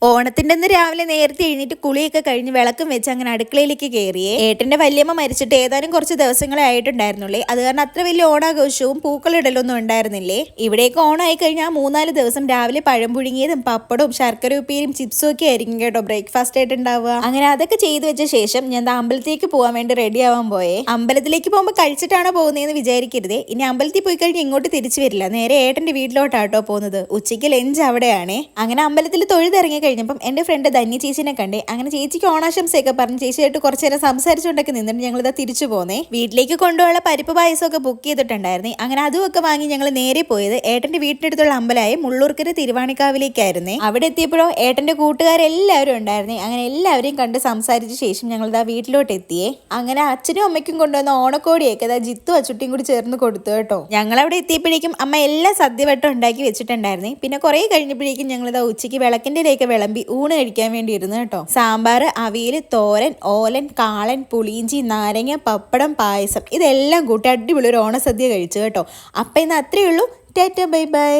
ഓണത്തിന്റെ അന്ന് രാവിലെ നേരത്തെ എഴുന്നേറ്റ് കുളിയൊക്കെ കഴിഞ്ഞ് വിളക്കും വെച്ച് അങ്ങനെ അടുക്കളയിലേക്ക് കയറിയേ. ഏട്ടന്റെ വല്യമ്മ മരിച്ചിട്ട് ഏതാനും കുറച്ച് ദിവസങ്ങളെ ആയിട്ടുണ്ടായിരുന്നുള്ളേ. അത് കാരണം അത്ര വലിയ ഓണാഘോഷവും പൂക്കളിടലൊന്നും ഉണ്ടായിരുന്നില്ലേ. ഇവിടേക്ക് ഓണായി കഴിഞ്ഞാൽ 3-4 ദിവസം രാവിലെ പഴം പുഴുങ്ങിയതും പപ്പടവും ശർക്കര ഉപ്പേരിയും ചിപ്സും ഒക്കെ ആയിരിക്കും കേട്ടോ ബ്രേക്ക്ഫാസ്റ്റ് ആയിട്ട് ഉണ്ടാവുക. അങ്ങനെ അതൊക്കെ ചെയ്തു വെച്ച ശേഷം ഞാൻ അമ്പലത്തിലേക്ക് പോകാൻ വേണ്ടി റെഡി ആവാൻ പോയേ. അമ്പലത്തിലേക്ക് പോകുമ്പോൾ കഴിച്ചിട്ടാണോ പോകുന്നതെന്ന് വിചാരിക്കരുതേ. ഇനി അമ്പലത്തിൽ പോയി കഴിഞ്ഞ് ഇങ്ങോട്ട് തിരിച്ചു വരില്ല, നേരെ ഏട്ടന്റെ വീട്ടിലോട്ടാട്ടോ പോകുന്നത്. ഉച്ചയ്ക്ക് ലഞ്ച് അവിടെയാണേ. അങ്ങനെ അമ്പലത്തിൽ തൊഴുതിറങ്ങി കഴിഞ്ഞപ്പം എൻ്റെ ഫ്രണ്ട് ധന്യ ചേച്ചിനെ കണ്ടേ. അങ്ങനെ ചേച്ചിക്ക് ഓണാശംസയൊക്കെ പറഞ്ഞ് ചേച്ചിയായിട്ട് കുറച്ച് നേരം സംസാരിച്ചുകൊണ്ടൊക്കെ നിന്നിട്ട് ഞങ്ങളിതാ തിരിച്ചു പോന്നേ. വീട്ടിലേക്ക് കൊണ്ടുപോകാനുള്ള പരിപ്പ് പായസമൊക്കെ ബുക്ക് ചെയ്തിട്ടുണ്ടായിരുന്നേ. അങ്ങനെ അതുമൊക്കെ വാങ്ങി ഞങ്ങൾ നേരെ പോയത് ഏട്ടന്റെ വീട്ടിനടുത്തുള്ള അമ്പലമായ മുള്ളൂർക്കര തിരുവാണിക്കാവിലേക്കായിരുന്നേ. അവിടെ എത്തിയപ്പോഴോ ഏട്ടന്റെ കൂട്ടുകാരെല്ലാവരും ഉണ്ടായിരുന്നേ. അങ്ങനെ എല്ലാവരെയും കണ്ട് സംസാരിച്ച ശേഷം ഞങ്ങളിതാ വീട്ടിലോട്ട് എത്തിയേ. അങ്ങനെ അച്ഛനും അമ്മയ്ക്കും കൊണ്ടുവന്ന ഓണക്കോടിയൊക്കെ അതാ ജിത്തു അച്ചുട്ടിയും കൂടി ചേർന്ന് കൊടുത്തു കേട്ടോ. ഞങ്ങൾ അവിടെ എത്തിയപ്പോഴേക്കും അമ്മ എല്ലാ സദ്യവട്ടം ഉണ്ടാക്കി വെച്ചിട്ടുണ്ടായിരുന്നേ. പിന്നെ കുറെ കഴിഞ്ഞപ്പോഴേക്കും ഞങ്ങളിതാ ഉച്ചയ്ക്ക് വിളക്കിന്റെ വിളമ്പി ഊണ് കഴിക്കാൻ വേണ്ടി ഇരുന്നു കേട്ടോ. സാമ്പാർ, അവിയൽ, തോരൻ, ഓലൻ, കാളൻ, പുളിയിഞ്ചി, നാരങ്ങ, പപ്പടം, പായസം ഇതെല്ലാം കൂട്ടി അടിപൊളി ഒരു ഓണസദ്യ കഴിച്ചു കേട്ടോ. അപ്പം ഇന്ന് അത്രയേ ഉള്ളൂ. Tata bye bye.